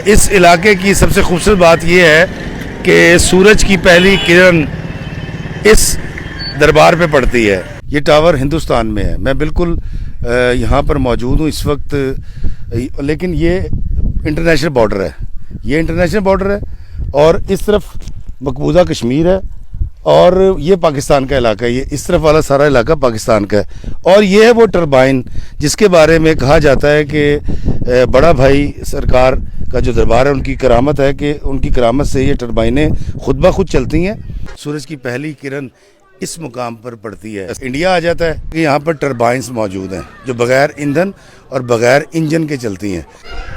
اس علاقے کی سب سے خوبصورت بات یہ ہے کہ سورج کی پہلی کرن اس دربار پہ پڑتی ہے۔ یہ ٹاور ہندوستان میں ہے، میں بالکل یہاں پر موجود ہوں اس وقت، لیکن یہ انٹرنیشنل بارڈر ہے، یہ انٹرنیشنل بارڈر ہے اور اس طرف مقبوضہ کشمیر ہے اور یہ پاکستان کا علاقہ ہے، یہ اس طرف والا سارا علاقہ پاکستان کا ہے۔ اور یہ ہے وہ ٹربائن جس کے بارے میں کہا جاتا ہے کہ بڑا بھائی سرکار کا جو دربار ہے ان کی کرامت ہے کہ ان کی کرامت سے یہ ٹربائنیں خود بخود چلتی ہیں۔ سورج کی پہلی کرن اس مقام پر پڑتی ہے، انڈیا آ جاتا ہے کہ یہاں پر ٹربائنز موجود ہیں جو بغیر ایندھن اور بغیر انجن کے چلتی ہیں۔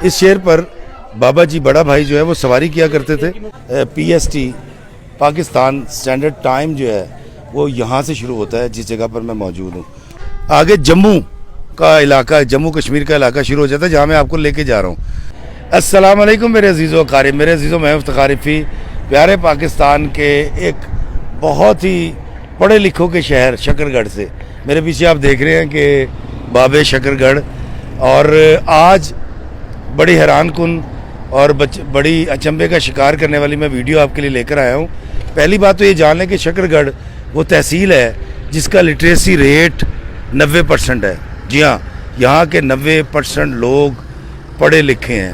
اس شہر پر بابا جی بڑا بھائی جو ہے وہ سواری کیا کرتے تھے۔ PST پاکستان اسٹینڈرڈ ٹائم جو ہے وہ یہاں سے شروع ہوتا ہے جس جگہ پر میں موجود ہوں۔ آگے جموں کا علاقہ، جموں کشمیر کا علاقہ شروع ہو جاتا ہے جہاں میں آپ کو لے کے جا رہا ہوں۔ السلام علیکم میرے عزیز و اقارب، میرے عزیز و میں افتخارفی پیارے پاکستان کے ایک بہت ہی پڑھے لکھوں کے شہر شکر گڑھ سے۔ میرے پیچھے آپ دیکھ رہے ہیں کہ بابے شکر گڑھ، اور آج بڑی حیران کن اور بڑی اچنبے کا شکار کرنے والی میں ویڈیو آپ کے لیے لے کر آیا ہوں۔ پہلی بات تو یہ جان لیں کہ شکر گڑھ وہ تحصیل ہے جس کا لٹریسی ریٹ 90% ہے۔ جی ہاں، یہاں کے 90% لوگ پڑھے لکھے ہیں۔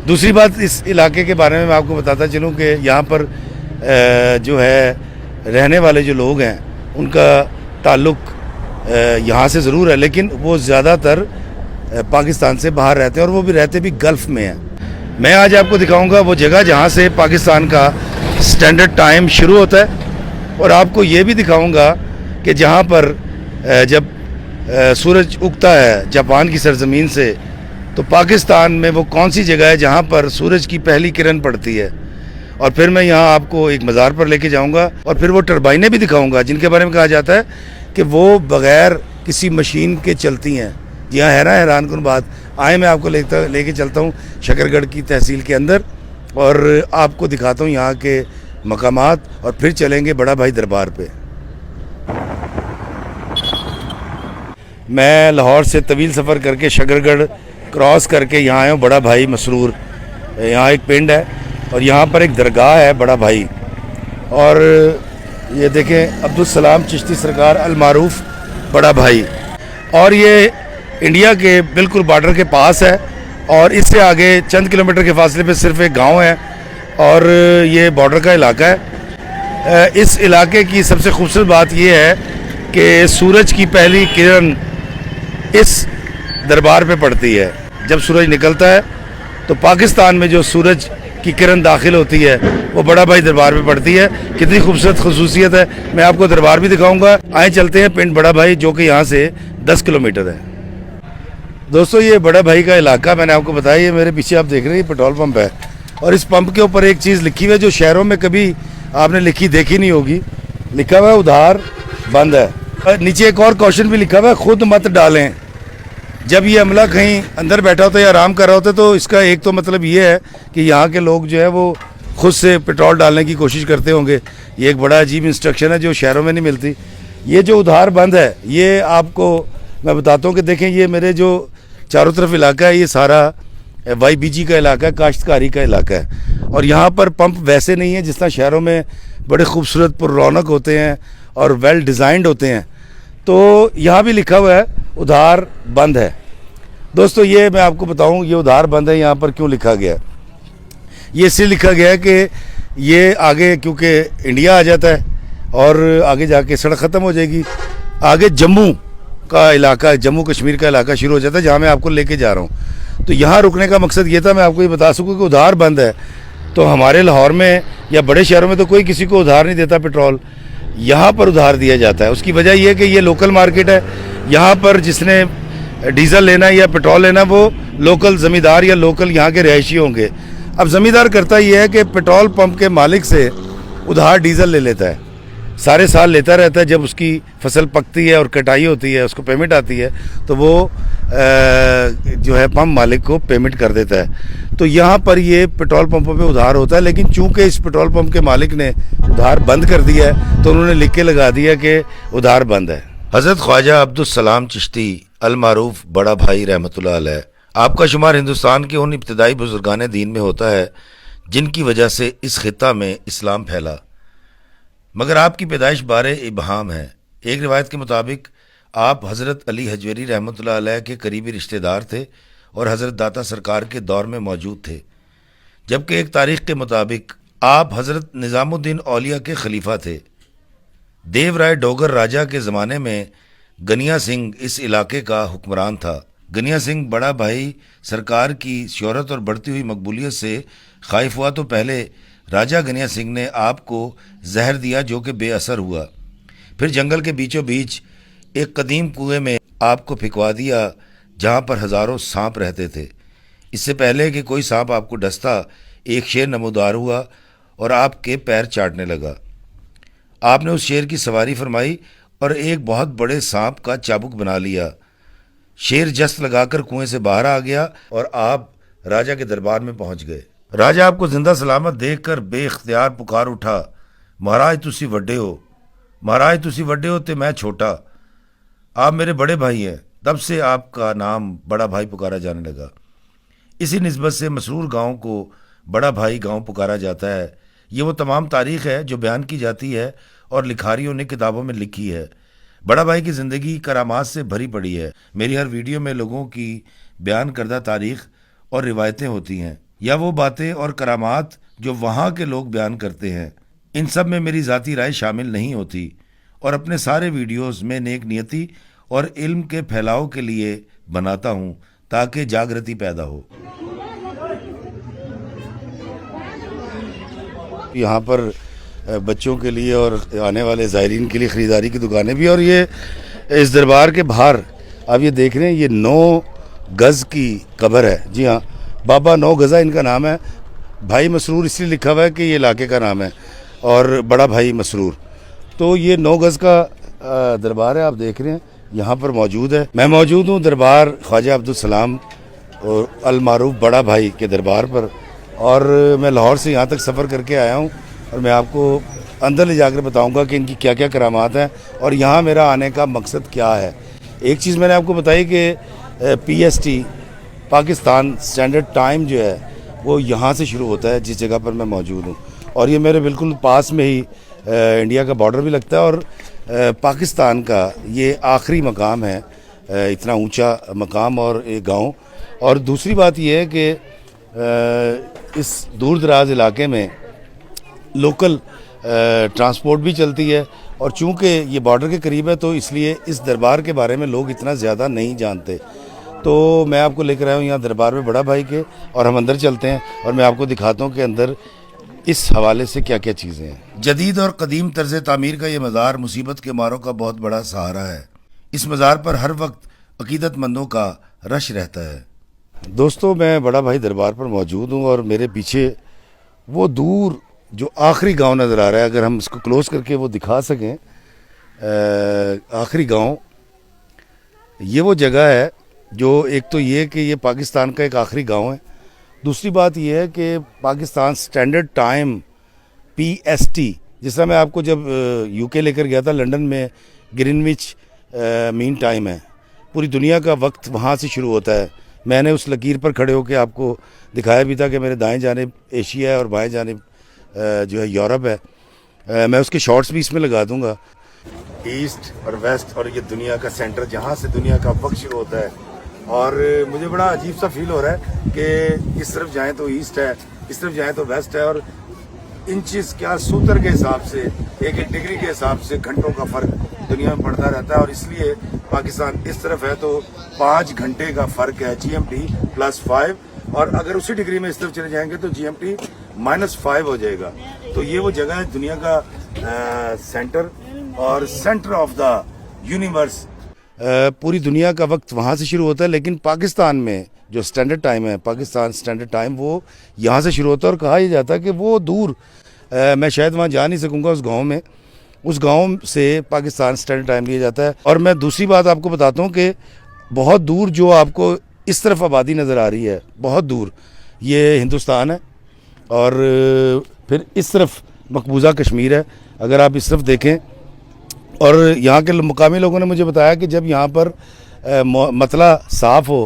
دوسری بات اس علاقے کے بارے میں آپ کو بتاتا چلوں کہ یہاں پر جو ہے رہنے والے جو لوگ ہیں ان کا تعلق یہاں سے ضرور ہے، لیکن وہ زیادہ تر پاکستان سے باہر رہتے ہیں اور وہ بھی رہتے بھی گلف میں ہیں۔ میں آج آپ کو دکھاؤں گا وہ جگہ جہاں سے پاکستان کا سٹینڈرڈ ٹائم شروع ہوتا ہے، اور آپ کو یہ بھی دکھاؤں گا کہ جہاں پر جب سورج اگتا ہے جاپان کی سرزمین سے تو پاکستان میں وہ کون سی جگہ ہے جہاں پر سورج کی پہلی کرن پڑتی ہے۔ اور پھر میں یہاں آپ کو ایک مزار پر لے کے جاؤں گا اور پھر وہ ٹربائنیں بھی دکھاؤں گا جن کے بارے میں کہا جاتا ہے کہ وہ بغیر کسی مشین کے چلتی ہیں۔ جی ہاں، حیران کن بات۔ آئے میں آپ کو لے کے چلتا ہوں شکر گڑھ کی تحصیل کے اندر اور آپ کو دکھاتا ہوں یہاں کے مقامات، اور پھر چلیں گے بڑا بھائی دربار پہ۔ میں لاہور سے طویل سفر کر کے شکر گڑھ کراس کر کے یہاں آیا ہوں بڑا بھائی مسرور۔ یہاں ایک پنڈ ہے اور یہاں پر ایک درگاہ ہے بڑا بھائی، اور یہ دیکھیں عبدالسلام چشتی سرکار المعروف بڑا بھائی، اور یہ انڈیا کے بالکل بارڈر کے پاس ہے، اور اس سے آگے چند کلومیٹر کے فاصلے پہ صرف ایک گاؤں ہے اور یہ بارڈر کا علاقہ ہے۔ اس علاقے کی سب سے خوبصورت بات یہ ہے کہ سورج کی پہلی کرن اس دربار پہ پڑتی ہے۔ جب سورج نکلتا ہے تو پاکستان میں جو سورج کی کرن داخل ہوتی ہے وہ بڑا بھائی دربار پہ پڑتی ہے۔ کتنی خوبصورت خصوصیت ہے، میں آپ کو دربار بھی دکھاؤں گا۔ آئیں چلتے ہیں پنڈ بڑا بھائی جو کہ یہاں سے 10 کلومیٹر ہے۔ دوستو یہ بڑا بھائی کا علاقہ میں نے آپ کو بتایا، یہ میرے پیچھے آپ دیکھ رہے ہیں یہ پیٹرول پمپ ہے، اور اس پمپ کے اوپر ایک چیز لکھی ہوئی ہے جو شہروں میں کبھی آپ نے دیکھی نہیں ہوگی۔ لکھا ہوا ہے ادھار بند ہے۔ نیچے ایک اور کوشچن بھی لکھا ہوا ہے، خود مت ڈالیں۔ جب یہ عملہ کہیں اندر بیٹھا ہوتا ہے یا آرام کر رہا ہوتا ہے تو اس کا ایک تو مطلب یہ ہے کہ یہاں کے لوگ جو ہے وہ خود سے پیٹرول ڈالنے کی کوشش کرتے ہوں گے۔ یہ ایک بڑا عجیب انسٹرکشن ہے جو شہروں میں نہیں ملتی۔ یہ جو ادھار بند ہے یہ آپ کو میں بتاتا ہوں کہ دیکھیں یہ میرے جو چاروں طرف علاقہ ہے یہ سارا YBG کا علاقہ ہے، کاشتکاری کا علاقہ ہے، اور یہاں پر پمپ ویسے نہیں ہے جس طرح شہروں میں بڑے خوبصورت پر رونق ہوتے ہیں اور ویل ڈیزائنڈ ہوتے ہیں، تو یہاں بھی لکھا ہوا ہے ادھار بند ہے۔ دوستو یہ میں آپ کو بتاؤں یہ ادھار بند ہے یہاں پر کیوں لکھا گیا ہے۔ یہ اس لیے لکھا گیا ہے کہ یہ آگے کیونکہ انڈیا آ جاتا ہے اور آگے جا کے سڑک ختم ہو جائے گی، آگے جموں کا علاقہ، جموں کشمیر کا علاقہ شروع ہو جاتا ہے جہاں میں آپ کو لے کے جا رہا ہوں۔ تو یہاں رکنے کا مقصد یہ تھا میں آپ کو یہ بتا سکوں کہ ادھار بند ہے۔ تو ہمارے لاہور میں یا بڑے شہروں میں تو کوئی کسی کو ادھار نہیں دیتا پیٹرول، یہاں پر ادھار دیا جاتا ہے۔ اس کی وجہ یہ ہے کہ یہ لوکل مارکیٹ ہے، یہاں پر جس نے ڈیزل لینا یا پیٹرول لینا وہ لوکل زمیندار یا لوکل یہاں کے رہائشی ہوں گے۔ اب زمیندار کرتا یہ ہے کہ پیٹرول پمپ کے مالک سے ادھار ڈیزل لے لیتا ہے، سارے سال لیتا رہتا ہے، جب اس کی فصل پکتی ہے اور کٹائی ہوتی ہے اس کو پیمنٹ آتی ہے تو وہ جو ہے پمپ مالک کو پیمنٹ کر دیتا ہے۔ تو یہاں پر یہ پیٹرول پمپوں پہ ادھار ہوتا ہے، لیکن چونکہ اس پیٹرول پمپ کے مالک نے ادھار بند کر دیا ہے تو انہوں نے لکھ کے لگا دیا کہ ادھار بند ہے۔ حضرت خواجہ عبدالسلام چشتی المعروف بڑا بھائی رحمۃ اللہ علیہ آپ کا شمار ہندوستان کے ان ابتدائی بزرگان دین میں ہوتا ہے جن کی وجہ سے اس خطہ میں اسلام پھیلا، مگر آپ کی پیدائش بارے ابہام ہے۔ ایک روایت کے مطابق آپ حضرت علی حجویری رحمۃ اللہ علیہ کے قریبی رشتہ دار تھے اور حضرت داتا سرکار کے دور میں موجود تھے، جبکہ ایک تاریخ کے مطابق آپ حضرت نظام الدین اولیاء کے خلیفہ تھے۔ دیو رائے ڈوگر راجہ کے زمانے میں گنیا سنگھ اس علاقے کا حکمران تھا۔ گنیا سنگھ بڑا بھائی سرکار کی شہرت اور بڑھتی ہوئی مقبولیت سے خائف ہوا تو پہلے راجہ گنیا سنگھ نے آپ کو زہر دیا جو کہ بے اثر ہوا، پھر جنگل کے بیچوں بیچ ایک قدیم کنویں میں آپ کو پھینکوا دیا جہاں پر ہزاروں سانپ رہتے تھے۔ اس سے پہلے کہ کوئی سانپ آپ کو ڈستا، ایک شیر نمودار ہوا اور آپ کے پیر چاٹنے لگا۔ آپ نے اس شیر کی سواری فرمائی اور ایک بہت بڑے سانپ کا چابک بنا لیا۔ شیر جست لگا کر کنویں سے باہر آ گیا اور آپ راجہ کے دربار میں پہنچ گئے۔ راجہ آپ کو زندہ سلامت دیکھ کر بے اختیار پکار اٹھا، مہاراج تسی وڈے ہو، مہاراج تسی وڈے ہو تے میں چھوٹا، آپ میرے بڑے بھائی ہیں۔ تب سے آپ کا نام بڑا بھائی پکارا جانے لگا۔ اسی نسبت سے مسرور گاؤں کو بڑا بھائی گاؤں پکارا جاتا ہے۔ یہ وہ تمام تاریخ ہے جو بیان کی جاتی ہے اور لکھاریوں نے کتابوں میں لکھی ہے۔ بڑا بھائی کی زندگی کرامات سے بھری پڑی ہے۔ میری ہر ویڈیو میں لوگوں کی بیان کردہ تاریخ اور روایتیں ہوتی ہیں، یا وہ باتیں اور کرامات جو وہاں کے لوگ بیان کرتے ہیں۔ ان سب میں میری ذاتی رائے شامل نہیں ہوتی، اور اپنے سارے ویڈیوز میں نیک نیتی اور علم کے پھیلاؤ کے لیے بناتا ہوں تاکہ جاگرتی پیدا ہو۔ یہاں پر بچوں کے لیے اور آنے والے زائرین کے لیے خریداری کی دکانیں بھی، اور یہ اس دربار کے باہر آپ یہ دیکھ رہے ہیں، یہ 9 گز کی قبر ہے۔ جی ہاں، بابا 9 گزہ ان کا نام ہے۔ بھائی مسرور اس لیے لکھا ہوا ہے کہ یہ علاقے کا نام ہے، اور بڑا بھائی مسرور۔ تو یہ 9 گز کا دربار ہے، آپ دیکھ رہے ہیں یہاں پر موجود ہے۔ میں موجود ہوں دربار خواجہ عبدالسلام اور المعروف بڑا بھائی کے دربار پر، اور میں لاہور سے یہاں تک سفر کر کے آیا ہوں، اور میں آپ کو اندر لے جا کر بتاؤں گا کہ ان کی کیا کیا کرامات ہیں اور یہاں میرا آنے کا مقصد کیا ہے۔ ایک چیز میں نے آپ کو بتائی کہ PST پاکستان اسٹینڈرڈ ٹائم جو ہے وہ یہاں سے شروع ہوتا ہے جس جگہ پر میں موجود ہوں، اور یہ میرے بالکل پاس میں ہی انڈیا کا بارڈر بھی لگتا ہے، اور پاکستان کا یہ آخری مقام ہے، اتنا اونچا مقام اور ایک گاؤں۔ اور دوسری بات یہ ہے کہ اس دور دراز علاقے میں لوکل ٹرانسپورٹ بھی چلتی ہے، اور چونکہ یہ بارڈر کے قریب ہے تو اس لیے اس دربار کے بارے میں لوگ اتنا زیادہ نہیں جانتے۔ تو میں آپ کو لے کر آیا ہوں یہاں دربار میں بڑا بھائی کے، اور ہم اندر چلتے ہیں اور میں آپ کو دکھاتا ہوں کہ اندر اس حوالے سے کیا کیا چیزیں ہیں۔ جدید اور قدیم طرز تعمیر کا یہ مزار مصیبت کے ماروں کا بہت بڑا سہارا ہے۔ اس مزار پر ہر وقت عقیدت مندوں کا رش رہتا ہے۔ دوستو، میں بڑا بھائی دربار پر موجود ہوں، اور میرے پیچھے وہ دور جو آخری گاؤں نظر آ رہا ہے، اگر ہم اس کو کلوز کر کے وہ دکھا سکیں، آخری گاؤں یہ وہ جگہ ہے جو ایک تو یہ کہ یہ پاکستان کا ایک آخری گاؤں ہے، دوسری بات یہ ہے کہ پاکستان سٹینڈرڈ ٹائم PST، جس طرح میں آپ کو جب UK لے کر گیا تھا، لنڈن میں گرینوچ مین ٹائم ہے، پوری دنیا کا وقت وہاں سے شروع ہوتا ہے۔ میں نے اس لکیر پر کھڑے ہو کے آپ کو دکھایا بھی تھا کہ میرے دائیں جانب ایشیا ہے اور بائیں جانب جو ہے یورپ ہے۔ میں اس کے شارٹس بھی اس میں لگا دوں گا۔ ایسٹ اور ویسٹ، اور یہ دنیا کا سینٹر جہاں سے دنیا کا وقت شروع ہوتا ہے، اور مجھے بڑا عجیب سا فیل ہو رہا ہے کہ اس طرف جائیں تو ایسٹ ہے، اس طرف جائیں تو ویسٹ ہے، اور انچز کیا سوتر کے حساب سے، ایک ڈگری کے حساب سے گھنٹوں کا فرق دنیا میں پڑتا رہتا ہے، اور اس لیے پاکستان اس طرف ہے تو 5 گھنٹے کا فرق ہے، GMT +5، اور اگر اسی ڈگری میں اس طرف چلے جائیں گے تو GMT -5 ہو جائے گا۔ تو یہ وہ جگہ ہے دنیا کا سینٹر اور سینٹر آف دا یونیورس۔ پوری دنیا کا وقت وہاں سے شروع ہوتا ہے، لیکن پاکستان میں جو سٹینڈرڈ ٹائم ہے، پاکستان سٹینڈرڈ ٹائم، وہ یہاں سے شروع ہوتا ہے، اور کہا یہ جاتا ہے کہ وہ دور میں شاید وہاں جا نہیں سکوں گا اس گاؤں میں، اس گاؤں سے پاکستان سٹینڈرڈ ٹائم لیا جاتا ہے۔ اور میں دوسری بات آپ کو بتاتا ہوں کہ بہت دور جو آپ کو اس طرف آبادی نظر آ رہی ہے، بہت دور یہ ہندوستان ہے، اور پھر اس طرف مقبوضہ کشمیر ہے۔ اگر آپ اس طرف دیکھیں، اور یہاں کے مقامی لوگوں نے مجھے بتایا کہ جب یہاں پر مطلع صاف ہو